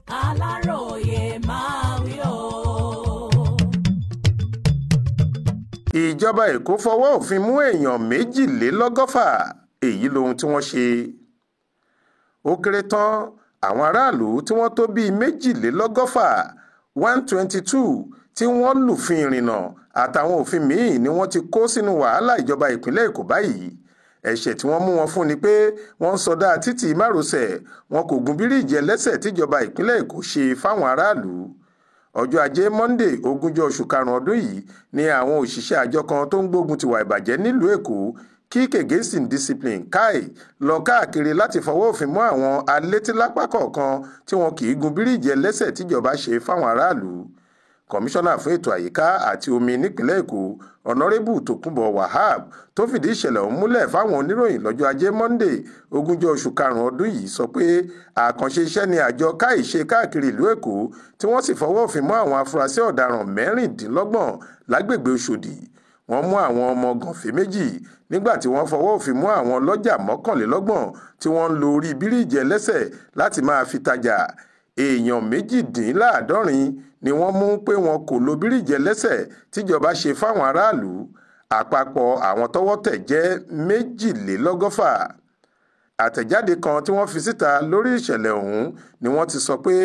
Aláròyé máa wí o. Ìjọba Èkó fọwọ́ òfin mú èèyàn 162 èyí lohun tí wọ́n ṣe. Ó kéré tán àwọn aráàlú tí wọ́n tó bíi 162 122 tí wọ́n lùfin ìrìnnà àtàwọn òfin míì ni wọ́n ti kó sínú wàhálà ìjọba ìpínlẹ̀ Èkó báyìí. Ẹ̀ṣẹ̀ tí wọ́n mú wọn fún ni pé wọ́n ń sọdá títì márosẹ̀, wọn kò gun bíríìjì ẹlẹ́sẹ̀ tíjọba ìpínlẹ̀ Èkó ṣe fáwọn aráàlú. Ọjọ́ Ajé Monday 20 oṣù karùn-ún ọdún yìí ni àwọn òṣìṣẹ́ àjọ kan tó ń gbógun tiwa ìbàjẹ́ nílùú Èkó Kick Against Indiscipline KAI lọ káàkiri láti fọwọ́ òfin mú àwọn alétílápá kọ̀ọ̀kan tí wọn kì í gun bíríìjì ẹlẹ́sẹ̀ tíjọba ṣe fáwọn aráàlú. Kọmíṣánná fún ètò àyíká àti omi nípìnlẹ̀ Èkó Ọ̀nàrẹ́bù Tòkunbọ̀ Wahab tó fìdí ìṣẹ̀lẹ̀ ọ̀hún múlẹ̀ fáwọn oníròyìn lọ́jọ́ Ajé Monday 20 oṣù karùn-ún ọdún yìí sọ pé àkànṣe iṣẹ́ ni àjọ KAI ṣe káàkiri ìlú Èkó tí wọ́n sì fọwọ́ òfin mú àwọn afurasí ọ̀daràn 26 lágbègbè Òṣòdì. Wọ́n mú àwọn ọmọ gànfẹ́ 2 nígbà tí wọ́n fọwọ́ òfin mú àwọn ọlọ́jà 29 tí wọ́n ń lo orí bíríìjì ẹlẹ́sẹ̀ láti máa fi tajà. Èèyàn 68 ni wọ́n mú pé wọn kò lo bíríìjì ẹlẹ́sẹ̀ tíjọba ṣe fáwọn aráàlú. Àpapọ̀ àwọn tọ́wọ́ tẹ̀ jẹ́ 162. Àtẹ̀jáde kan tí wọ́n fi síta lórí ìṣẹ̀lẹ̀ ọ̀hún ni wọ́n ti sọ pé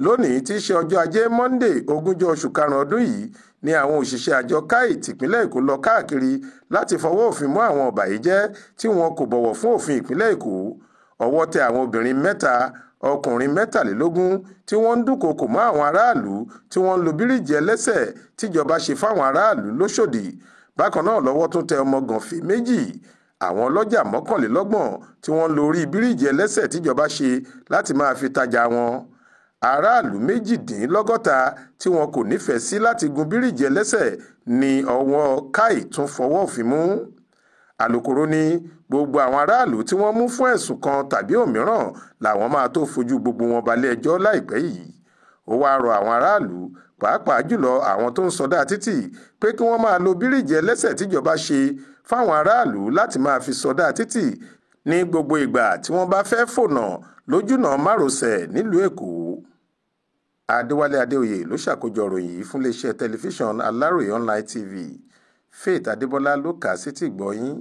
lónìí tí í ṣe ọjọ́ Ajé Monday 20 oṣù karùn-ún ọdún yìí ni àwọn òṣìṣẹ́ àjọ KAI tìpínlẹ̀ Èkó lọ káàkiri láti fọwọ́ òfin mú àwọn ọ̀bàyéjẹ́ tí wọn kò bọ̀wọ̀ fún òfin ìpínlẹ̀ Èkó. Ọwọ́ tẹ àwọn obìnrin 3 ọkùnrin 23 tí wọ́n ń dúnkokò mọ́ àwọn aráàlú tí wọ́n ń lo bíríìjì ẹlẹ́sẹ̀ tíjọba ṣe fáwọn aráàlú lóṣòdì. Bákan náà lọ́wọ́ tún tẹ ọmọ gànfẹ́ 2 àwọn ọlọ́jà 29 tí wọ́n ń lo orí bíríìjì ẹlẹ́sẹ̀ tíjọba ṣe láti máa fi tajà wọn. Aráàlú 62 tí wọn kò nífẹ̀ẹ́ sí láti gun bíríìjì ẹlẹ́sẹ̀ ni ọwọ́ KAI tún fọwọ́ òfin mú. Alukoro ní gbogbo àwọn aráàlú tí wọ́n mú fún ẹ̀sùn kan tàbí òmíràn làwọn máa tó fojú gbogbo wọn balẹ̀ ẹjọ́ láìpẹ́ yìí. Ó wáá rọ àwọn aráàlú pàápàá jùlọ àwọn tó ń sọdá títì pé kí wọ́n máa lo bíríìjì ẹlẹ́sẹ̀ tíjọba ṣe fáwọn aráàlú láti máa fi sọdá títì ní gbogbo ìgbà tí wọ́n bá fẹ́ fònà lójúnà márosẹ̀ nílùú Èkó. Adéwálé Adéoyè ló ṣàkójọ ìròyìn yìí fún iléeṣẹ́ tẹlifíṣàn Aláròyé Online TV. Faith Adébọ́lá ló kà á sétígbọ̀ọ́ yín.